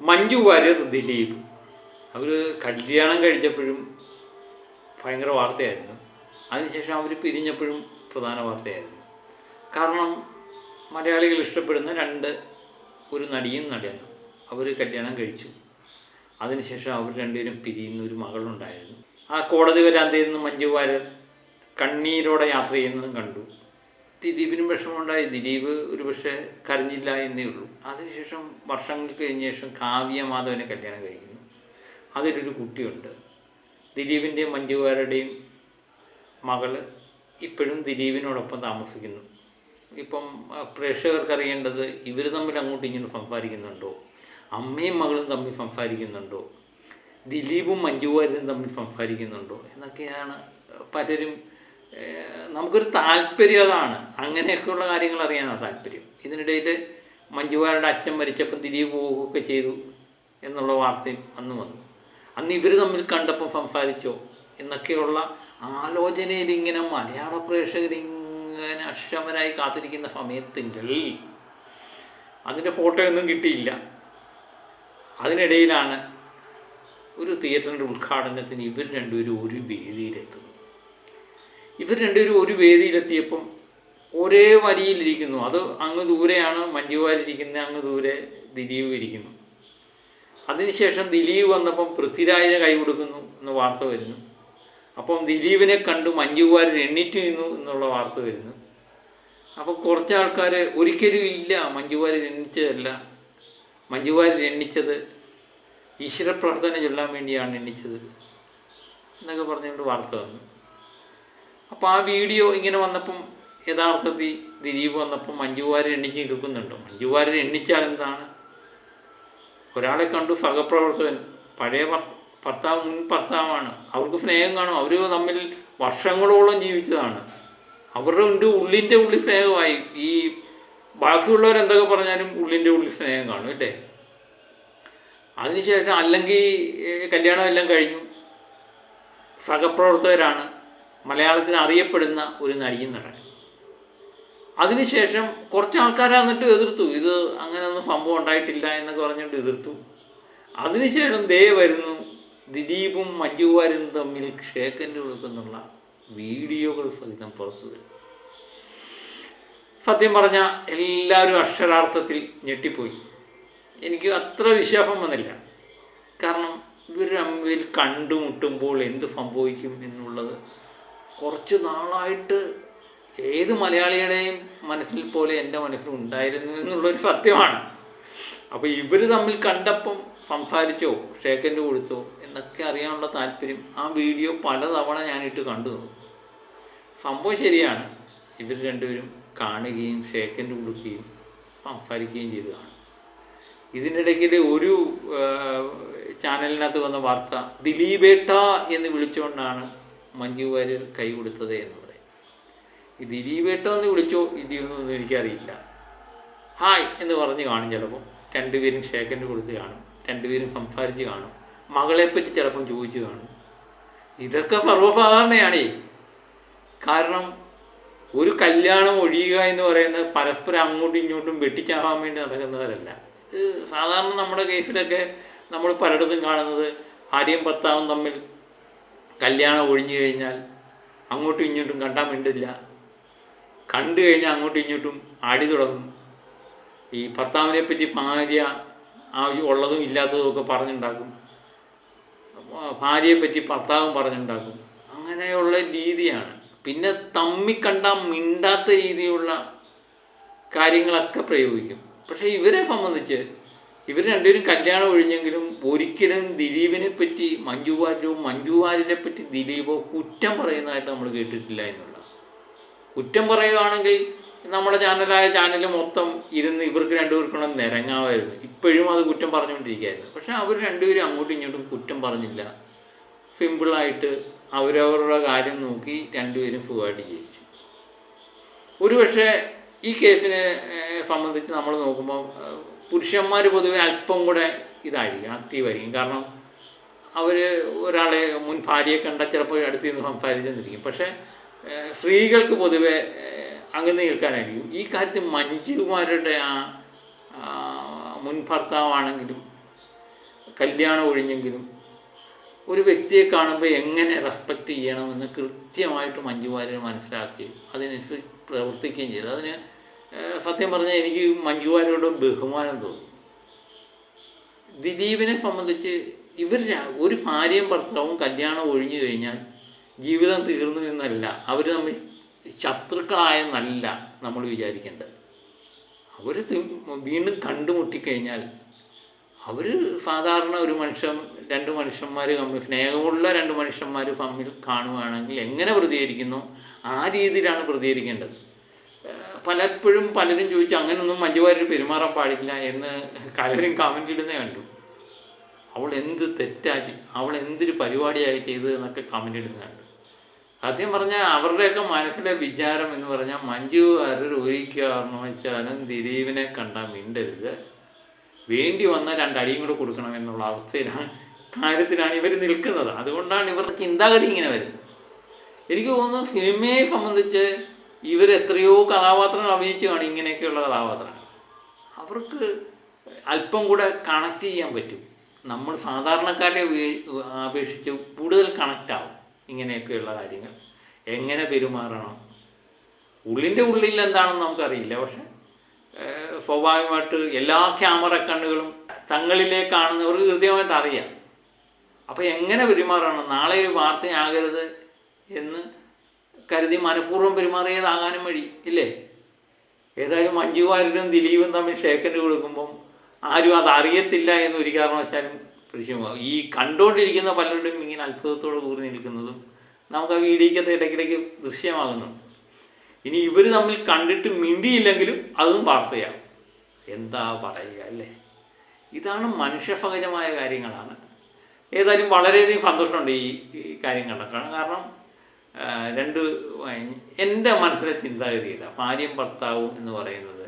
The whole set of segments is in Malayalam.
മഞ്ജു വാര്യർ ദിലീപ് അവർ കല്യാണം കഴിച്ചപ്പോഴും ഭയങ്കര വാർത്തയായിരുന്നു. അതിനുശേഷം അവർ പിരിഞ്ഞപ്പോഴും പ്രധാന വാർത്തയായിരുന്നു. കാരണം മലയാളികൾ ഇഷ്ടപ്പെടുന്ന ഒരു നടിയും നടനും അവർ കല്യാണം കഴിച്ചു. അതിനുശേഷം അവർ രണ്ടുപേരും പിരിയുന്ന ഒരു മകളുണ്ടായിരുന്നു. ആ കോടതി വരാന്തയിൽ നിന്ന് മഞ്ജു വാര്യർ കണ്ണീരോടെ യാത്ര ചെയ്യുന്നതും കണ്ടു. ദിലീപിനും വിഷമമുണ്ടായി. ദിലീപ് ഒരു പക്ഷേ കരഞ്ഞില്ല എന്നേ ഉള്ളൂ. അതിനുശേഷം വർഷങ്ങൾക്ക് കഴിഞ്ഞ ശേഷം കാവ്യ മാധവനെ കല്യാണം കഴിക്കുന്നു. അതിലൊരു കുട്ടിയുണ്ട്. ദിലീപിൻ്റെയും മഞ്ജു വാര്യരുടെയും മകൾ ഇപ്പോഴും ദിലീപിനോടൊപ്പം താമസിക്കുന്നു. ഇപ്പം പ്രേക്ഷകർക്ക് അറിയേണ്ടത് ഇവർ തമ്മിൽ അങ്ങോട്ടും ഇങ്ങോട്ടും സംസാരിക്കുന്നുണ്ടോ, അമ്മയും മകളും തമ്മിൽ സംസാരിക്കുന്നുണ്ടോ, ദിലീപും മഞ്ജു വാര്യരും തമ്മിൽ സംസാരിക്കുന്നുണ്ടോ എന്നൊക്കെയാണ് പലരും. നമുക്കൊരു താല്പര്യം അതാണ്, അങ്ങനെയൊക്കെയുള്ള കാര്യങ്ങൾ അറിയാനാണ് താല്പര്യം. ഇതിനിടയിൽ മഞ്ജു വാര്യരുടെ അച്ഛൻ മരിച്ചപ്പം ദിലീപ് പോവുകയൊക്കെ ചെയ്തു എന്നുള്ള വാർത്തയും അന്ന് വന്നു. അന്ന് ഇവർ തമ്മിൽ കണ്ടപ്പം സംസാരിച്ചോ എന്നൊക്കെയുള്ള ആലോചനയിൽ ഇങ്ങനെ മലയാള പ്രേക്ഷകരിങ്ങനെ അക്ഷമരായി കാത്തിരിക്കുന്ന സമയത്തെങ്കിൽ അതിൻ്റെ ഫോട്ടോയൊന്നും കിട്ടിയില്ല. അതിനിടയിലാണ് ഒരു തിയേറ്ററിൻ്റെ ഉദ്ഘാടനത്തിന് ഇവർ രണ്ടുപേരും ഒരു വേദിയിലെത്തുന്നു. ഇവർ രണ്ടുപേരും ഒരു വേദിയിലെത്തിയപ്പം ഒരേ വരിയിലിരിക്കുന്നു. അത് അങ്ങ് ദൂരെയാണ് മഞ്ജു വാര്യർ ഇരിക്കുന്നത്, അങ്ങ് ദൂരെ ദിലീപ് ഇരിക്കുന്നു. അതിനുശേഷം ദിലീപ് വന്നപ്പം പൃഥ്വിരാജിന് കൈ കൊടുക്കുന്നു എന്ന വാർത്ത വരുന്നു. അപ്പം ദിലീപിനെ കണ്ടു മഞ്ജു വാര്യർ എണ്ണീറ്റ് നിന്നു എന്നുള്ള വാർത്ത വരുന്നു. അപ്പം കുറച്ച് ആൾക്കാർ ഒരിക്കലും ഇല്ല, മഞ്ജു വാര്യർ എണ്ണിച്ചതല്ല, മഞ്ജു വാര്യർ എണ്ണിച്ചത് ഈശ്വര പ്രാർത്ഥന ചൊല്ലാൻ വേണ്ടിയാണ് എണ്ണിച്ചത് എന്നൊക്കെ പറഞ്ഞുകൊണ്ട് വാർത്ത വന്നു. അപ്പോൾ ആ വീഡിയോ ഇങ്ങനെ വന്നപ്പം യഥാർത്ഥത്തിൽ ദിലീപ് വന്നപ്പം മഞ്ജു വാര്യർ എണ്ണിച്ച് നിൽക്കുന്നുണ്ടോ? മഞ്ജു വാര്യർ എണ്ണിച്ചാൽ എന്താണ്? ഒരാളെ കണ്ടു, സഹപ്രവർത്തകൻ, പഴയ ഭർത്താവ്, മുൻ ഭർത്താവാണ്, അവർക്ക് സ്നേഹം കാണും, അവർ തമ്മിൽ വർഷങ്ങളോളം ജീവിച്ചതാണ്, അവരുടെ ഉള്ളിൻ്റെ ഉള്ളിൽ സ്നേഹമായി. ഈ ബാക്കിയുള്ളവരെന്തൊക്കെ പറഞ്ഞാലും ഉള്ളിൻ്റെ ഉള്ളിൽ സ്നേഹം കാണും അല്ലേ? അതിനുശേഷം അല്ലെങ്കിൽ കല്യാണം എല്ലാം കഴിഞ്ഞു, സഹപ്രവർത്തകരാണ്, മലയാളത്തിന് അറിയപ്പെടുന്ന ഒരു നടിയും നടൻ. അതിനുശേഷം കുറച്ച് ആൾക്കാർ എന്നിട്ട് എതിർത്തു, ഇത് അങ്ങനെയൊന്നും സംഭവം ഉണ്ടായിട്ടില്ല എന്നൊക്കെ പറഞ്ഞിട്ട് എതിർത്തു. അതിനുശേഷം ദേ വരുന്നു ദിലീപും മഞ്ജു വാര്യരും തമ്മിൽ ഷേക്കൻഡ് കൊടുക്കുന്നുള്ള വീഡിയോകൾ സഹിതം പുറത്തു വരും. സത്യം പറഞ്ഞാൽ എല്ലാവരും അക്ഷരാർത്ഥത്തിൽ ഞെട്ടിപ്പോയി. എനിക്ക് അത്ര വിശ്വാസം വന്നില്ല. കാരണം ഇവർ തമ്മിൽ കണ്ടുമുട്ടുമ്പോൾ എന്ത് സംഭവിക്കും എന്നുള്ളത് കുറച്ച് നാളായിട്ട് ഏത് മലയാളിയുടെയും മനസ്സിൽ പോലെ എൻ്റെ മനസ്സിൽ ഉണ്ടായിരുന്നു എന്നുള്ളൊരു സത്യമാണ്. അപ്പോൾ ഇവർ തമ്മിൽ കണ്ടപ്പം സംസാരിച്ചോ ഷേക്കൻഡ് കൊടുത്തോ എന്നൊക്കെ അറിയാനുള്ള താല്പര്യം ആ വീഡിയോ പലതവണ ഞാനിട്ട് കണ്ടു നോക്കും. സംഭവം ശരിയാണ്, ഇവർ രണ്ടുപേരും കാണുകയും ഷേക്കൻഡ് കൊടുക്കുകയും സംസാരിക്കുകയും ചെയ്ത് കാണും. ഇതിനിടയ്ക്കിൽ ഒരു ചാനലിനകത്ത് വന്ന വാർത്ത ദിലീപേട്ട എന്ന് വിളിച്ചുകൊണ്ടാണ് മഞ്ജു വാര്യർ കൈ കൊടുത്തത് എന്ന് പറയും. ഈ ദിലീപേട്ട എന്ന് വിളിച്ചോ ഇല്ലയോ എന്നൊന്നും എനിക്കറിയില്ല. ഹായ് എന്ന് പറഞ്ഞ് കാണും, ചിലപ്പം രണ്ടുപേരും ഷേക്കൻഡ് കൊടുത്ത് കാണും, രണ്ടുപേരും സംസാരിച്ച് കാണും, മകളെപ്പറ്റി ചിലപ്പം ചോദിച്ച് കാണും. ഇതൊക്കെ സർവ്വസാധാരണയാണേ. കാരണം ഒരു കല്യാണം ഒഴിയുക എന്ന് പറയുന്നത് പരസ്പരം അങ്ങോട്ടും ഇങ്ങോട്ടും വെട്ടിച്ചാകാൻ വേണ്ടി നടക്കുന്നവരല്ല. ഇത് സാധാരണ നമ്മുടെ കേസിലൊക്കെ നമ്മൾ പലയിടത്തും കാണുന്നത് ഭാര്യയും ഭർത്താവും തമ്മിൽ കല്യാണം ഒഴിഞ്ഞു കഴിഞ്ഞാൽ അങ്ങോട്ടും ഇങ്ങോട്ടും കണ്ടാൻ വേണ്ടില്ല, കണ്ടു കഴിഞ്ഞാൽ അങ്ങോട്ടും ഇങ്ങോട്ടും ആടി തുടങ്ങും. ഈ ഭർത്താവിനെ പറ്റി ഭാര്യ ഉള്ളതും ഇല്ലാത്തതും ഒക്കെ പറഞ്ഞുണ്ടാക്കും, ഭാര്യയെപ്പറ്റി ഭർത്താവും പറഞ്ഞുണ്ടാക്കും. അങ്ങനെയുള്ള രീതിയാണ്. പിന്നെ തമ്മിക്കണ്ടാൻ മിണ്ടാത്ത രീതിയിലുള്ള കാര്യങ്ങളൊക്കെ പ്രയോഗിക്കും. പക്ഷേ ഇവരെ സംബന്ധിച്ച് ഇവർ രണ്ടുപേരും കല്യാണം ഒഴിഞ്ഞെങ്കിലും ഒരിക്കലും ദിലീപിനെ പറ്റി മഞ്ജു വാര്യരെ പറ്റി ദിലീപോ കുറ്റം പറയുന്നതായിട്ട് നമ്മൾ കേട്ടിട്ടില്ല എന്നുള്ള. കുറ്റം പറയുകയാണെങ്കിൽ നമ്മുടെ ചാനൽ മൊത്തം ഇരുന്ന് ഇവർക്ക് രണ്ടുപേർക്കും നിരങ്ങാമായിരുന്നു. ഇപ്പോഴും അത് കുറ്റം പറഞ്ഞുകൊണ്ടിരിക്കുകയായിരുന്നു. പക്ഷേ അവർ രണ്ടുപേരും അങ്ങോട്ടും ഇങ്ങോട്ടും കുറ്റം പറഞ്ഞില്ല. സിമ്പിളായിട്ട് അവരവരുടെ കാര്യം നോക്കി രണ്ടുപേരും സുഖമായിട്ട് ജീവിച്ചു. ഒരുപക്ഷെ ഈ കേസിനെ സംബന്ധിച്ച് നമ്മൾ നോക്കുമ്പോൾ പുരുഷന്മാർ പൊതുവെ അല്പം കൂടെ ഇതായിരിക്കും, ആക്റ്റീവായിരിക്കും. കാരണം അവർ ഒരാളെ മുൻ ഭാര്യയെ കണ്ടാൽ ചിലപ്പോൾ അടുത്ത് നിന്ന് സംസാരിച്ചെന്നിരിക്കും. പക്ഷേ സ്ത്രീകൾക്ക് പൊതുവെ അങ്ങനെ നിൽക്കാനായിരിക്കും. ഈ കാര്യത്തിൽ മഞ്ജുമാരുടെ ആ മുൻ ഭർത്താവാണെങ്കിലും കല്യാണം ഒഴിഞ്ഞെങ്കിലും ഒരു വ്യക്തിയെ കാണുമ്പോൾ എങ്ങനെ റെസ്പെക്റ്റ് ചെയ്യണമെന്ന് കൃത്യമായിട്ട് മഞ്ജു വാര്യർ മനസ്സിലാക്കുകയും അതിനനുസരിച്ച് പ്രവർത്തിക്കുകയും ചെയ്തു. അതിന് സത്യം പറഞ്ഞാൽ എനിക്ക് മഞ്ജു വാര്യരോട് ബഹുമാനം തോന്നി. ദിലീപിനെ സംബന്ധിച്ച് ഇവർ ഒരു ഭാര്യയും ഭർത്താവും കല്യാണം ഒഴിഞ്ഞു കഴിഞ്ഞാൽ ജീവിതം തീർന്നു എന്നല്ല, അവർ തമ്മിൽ ശത്രുക്കളായെന്നല്ല നമ്മൾ വിചാരിക്കേണ്ടത്. അവർ വീണ്ടും കണ്ടുമുട്ടിക്കഴിഞ്ഞാൽ അവർ സാധാരണ ഒരു രണ്ട് മനുഷ്യന്മാർ തമ്മിൽ, സ്നേഹമുള്ള രണ്ട് മനുഷ്യന്മാർ തമ്മിൽ കാണുകയാണെങ്കിൽ എങ്ങനെ പ്രതികരിക്കുന്നു ആ രീതിയിലാണ് പ്രതികരിക്കേണ്ടത്. പലപ്പോഴും പലരും ചോദിച്ചു അങ്ങനെയൊന്നും മഞ്ജു വാര്യർ പെരുമാറാൻ പാടില്ല എന്ന് പലരും കമൻ്റ് ഇടുന്നേ കണ്ടു. അവൾ എന്ത് തെറ്റാക്കി, അവൾ എന്തൊരു പരിപാടിയായി ചെയ്തത് എന്നൊക്കെ കമൻ്റ് ഇടുന്ന കണ്ടു. സത്യം പറഞ്ഞാൽ അവരുടെയൊക്കെ മനസ്സിലെ വിചാരം എന്ന് പറഞ്ഞാൽ മഞ്ജു വാര്യർ ഒരു കാരണവശാലും ദിലീപിനെ കണ്ടാൽ മിണ്ടരുത്, വേണ്ടി വന്നാൽ രണ്ടടിയും കൂടെ കൊടുക്കണം എന്നുള്ള കാര്യത്തിലാണ് ഇവർ നിൽക്കുന്നത്. അതുകൊണ്ടാണ് ഇവരുടെ ചിന്താഗതി ഇങ്ങനെ വരുന്നത്. എനിക്ക് തോന്നുന്നു സിനിമയെ സംബന്ധിച്ച് ഇവരെത്രയോ കഥാപാത്രങ്ങൾ അഭിനയിച്ചു കാണും. ഇങ്ങനെയൊക്കെയുള്ള കഥാപാത്രങ്ങൾ അവർക്ക് അല്പം കൂടെ കണക്ട് ചെയ്യാൻ പറ്റും. നമ്മൾ സാധാരണക്കാരെ അപേക്ഷിച്ച് കൂടുതൽ കണക്റ്റ് ആവും ഇങ്ങനെയൊക്കെയുള്ള കാര്യങ്ങൾ. എങ്ങനെ പെരുമാറണം, ഉള്ളിൻ്റെ ഉള്ളിൽ എന്താണെന്ന് നമുക്കറിയില്ല, പക്ഷെ സ്വാഭാവികമായിട്ട് എല്ലാ ക്യാമറ കണ്ണുകളും തങ്ങളിലേക്ക് കാണുന്നവർക്ക് കൃത്യമായിട്ട് അറിയാം. അപ്പോൾ എങ്ങനെ പെരുമാറണം, നാളെ ഒരു വാർത്തയാകരുത് എന്ന് കരുതി മനഃപൂർവ്വം പെരുമാറിയതാകാനും വഴി ഇല്ലേ. ഏതായാലും മഞ്ജു വാര്യരും ദിലീപും തമ്മിൽ ഷേക്കൻഡ് കൊടുക്കുമ്പം ആരും അതറിയത്തില്ല എന്നൊരു കാരണവശാലും ദൃശ്യമാകും. ഈ കണ്ടുകൊണ്ടിരിക്കുന്ന പലരുടെയും ഇങ്ങനെ അത്ഭുതത്തോട് കൂടി നിൽക്കുന്നതും നമുക്ക് ആ വീഡിയോക്കകത്ത് ഇടയ്ക്കിടയ്ക്ക് ദൃശ്യമാകുന്നുണ്ട്. ഇനി ഇവർ തമ്മിൽ കണ്ടിട്ട് മിണ്ടിയില്ലെങ്കിലും അതും വാർത്തയാകും. എന്താ പറയുക അല്ലേ. ഇതാണ് മനുഷ്യസഹജമായ കാര്യങ്ങളാണ്. ഏതായാലും വളരെയധികം സന്തോഷമുണ്ട് ഈ കാര്യങ്ങളൊക്കെ. കാരണം എൻ്റെ മനസ്സിലെ ചിന്താഗതി ഇതാ, ഭാര്യയും ഭർത്താവും എന്ന് പറയുന്നത്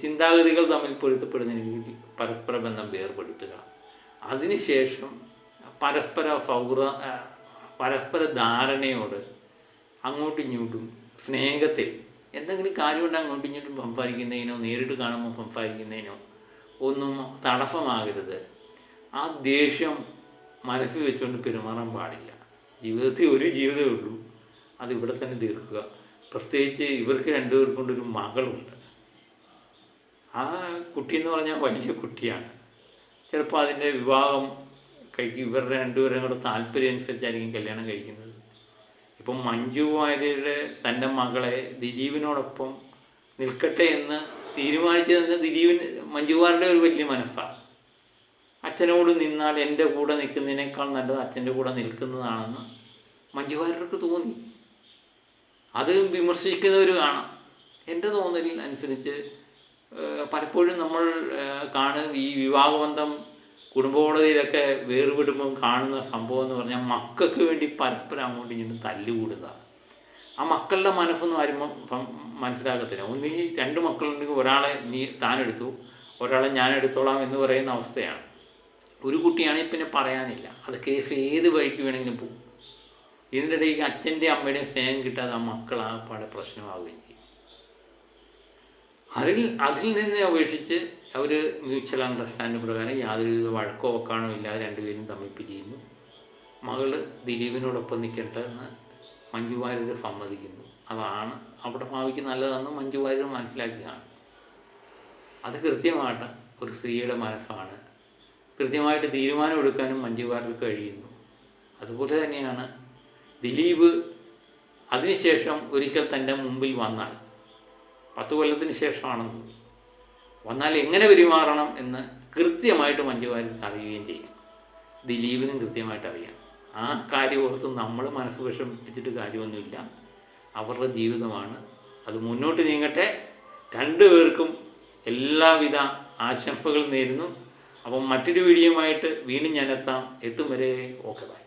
ചിന്താഗതികൾ തമ്മിൽ പൊരുത്തപ്പെടുന്ന രീതിയിൽ പരസ്പര ബന്ധം വേർപെടുത്തുക, അതിനുശേഷം പരസ്പര ധാരണയോട് അങ്ങോട്ടും ഇങ്ങോട്ടും സ്നേഹത്തിൽ എന്തെങ്കിലും കാര്യമുണ്ട് അങ്ങോട്ടും ഇങ്ങോട്ടും സംസാരിക്കുന്നതിനോ നേരിട്ട് കാണുമ്പോൾ സംസാരിക്കുന്നതിനോ ഒന്നും തടസ്സമാകരുത്. ആ ദേഷ്യം മനസ്സിൽ വെച്ചുകൊണ്ട് പെരുമാറാൻ പാടില്ല. ജീവിതത്തിൽ ഒരു ജീവിതമേ ഉള്ളൂ, അതിവിടെ തന്നെ തീർക്കുക. പ്രത്യേകിച്ച് ഇവർക്ക് രണ്ടുപേർക്കും കൊണ്ടൊരു മകളുണ്ട്. ആ കുട്ടിയെന്ന് പറഞ്ഞാൽ വലിയ കുട്ടിയാണ്. ചിലപ്പോൾ അതിൻ്റെ വിവാഹം ഇവരുടെ രണ്ടുപേരും കൂടെ താല്പര്യം അനുസരിച്ചായിരിക്കും കല്യാണം കഴിക്കുന്നത്. ഇപ്പം മഞ്ജു വാര്യരുടെ തൻ്റെ മകളെ ദിലീപിനോടൊപ്പം നിൽക്കട്ടെ എന്ന് തീരുമാനിച്ചതെന്ന് മഞ്ജു വാര്യരുടെ ഒരു വലിയ മനസ്സാണ്. അച്ഛനോട് നിന്നാൽ എൻ്റെ കൂടെ നിൽക്കുന്നതിനേക്കാൾ നല്ലത് അച്ഛൻ്റെ കൂടെ നിൽക്കുന്നതാണെന്ന് മഞ്ജു വാര്യർക്ക് തോന്നി. അത് വിമർശിക്കുന്നവർ കാണാം. എൻ്റെ തോന്നലിൽ അനുസരിച്ച് പലപ്പോഴും നമ്മൾ ഈ വിവാഹബന്ധം കുടുംബകോടതിയിലൊക്കെ വേർപെടുമ്പം കാണുന്ന സംഭവം എന്ന് പറഞ്ഞാൽ മക്കൾക്ക് വേണ്ടി പരസ്പരം അങ്ങോട്ടും ഇങ്ങോട്ടും തല്ലുകൂടുന്നതാണ്. ആ മക്കളുടെ മനസ്സൊന്നും ആരും മനസ്സിലാക്കത്തില്ല. ഒന്നുകിൽ രണ്ട് മക്കളുണ്ടെങ്കിൽ ഒരാളെ താനെടുത്തു, ഒരാളെ ഞാനെടുത്തോളാം എന്ന് പറയുന്ന അവസ്ഥയാണ്. ഒരു കുട്ടിയാണെങ്കിൽ പിന്നെ പറയാനില്ല, അത് കേസ് ഏത് വഴിക്ക് വേണമെങ്കിലും പോകും. ഇതിൻ്റെ ഇടയ്ക്ക് അച്ഛൻ്റെയും അമ്മയുടെയും സ്നേഹം കിട്ടാതെ ആ മക്കൾ ആകെപ്പാടെ പ്രശ്നമാവുകയും ചെയ്യും. അതിൽ നിന്ന് അപേക്ഷിച്ച് അവർ മ്യൂച്വൽ അണ്ടർസ്റ്റാൻഡ് പ്രകാരം യാതൊരുവിധ വഴക്കോ വെക്കാനോ ഇല്ലാതെ രണ്ടുപേരും തമ്മിൽ പിരിയുന്നു. മകൾ ദിലീപിനോടൊപ്പം നിൽക്കേണ്ടതെന്ന് മഞ്ജു വാര്യർ സമ്മതിക്കുന്നു. അതാണ് അവിടെ ഭാവിക്ക് നല്ലതെന്ന് മഞ്ജു വാര്യർ മനസ്സിലാക്കിയാണ്. അത് കൃത്യമായിട്ട് ഒരു സ്ത്രീയുടെ മനസ്സാണ്. കൃത്യമായിട്ട് തീരുമാനമെടുക്കാനും മഞ്ജു വാര്യർക്ക് കഴിയുന്നു. അതുപോലെ തന്നെയാണ് ദിലീപ് അതിനുശേഷം ഒരിക്കൽ തൻ്റെ മുമ്പിൽ വന്നാൽ, 10 കൊല്ലത്തിന് ശേഷമാണെന്ന് വന്നാൽ എങ്ങനെ പെരുമാറണം എന്ന് കൃത്യമായിട്ട് മഞ്ജു വാര്യർക്ക് അറിയുകയും ചെയ്യും. ദിലീപിനും കൃത്യമായിട്ട് അറിയാം. ആ കാര്യം ഓർത്ത് നമ്മൾ മനസ്സ് വിഷമിപ്പിച്ചിട്ട് കാര്യമൊന്നുമില്ല. അവരുടെ ജീവിതമാണ്, അത് മുന്നോട്ട് നീങ്ങട്ടെ. രണ്ടുപേർക്കും എല്ലാവിധ ആശംസകൾ നേരുന്നു. അപ്പം മറ്റൊരു വീഡിയോയുമായിട്ട് വീണ്ടും ഞാൻ എത്തും വരെ ഓക്കെ ബൈ.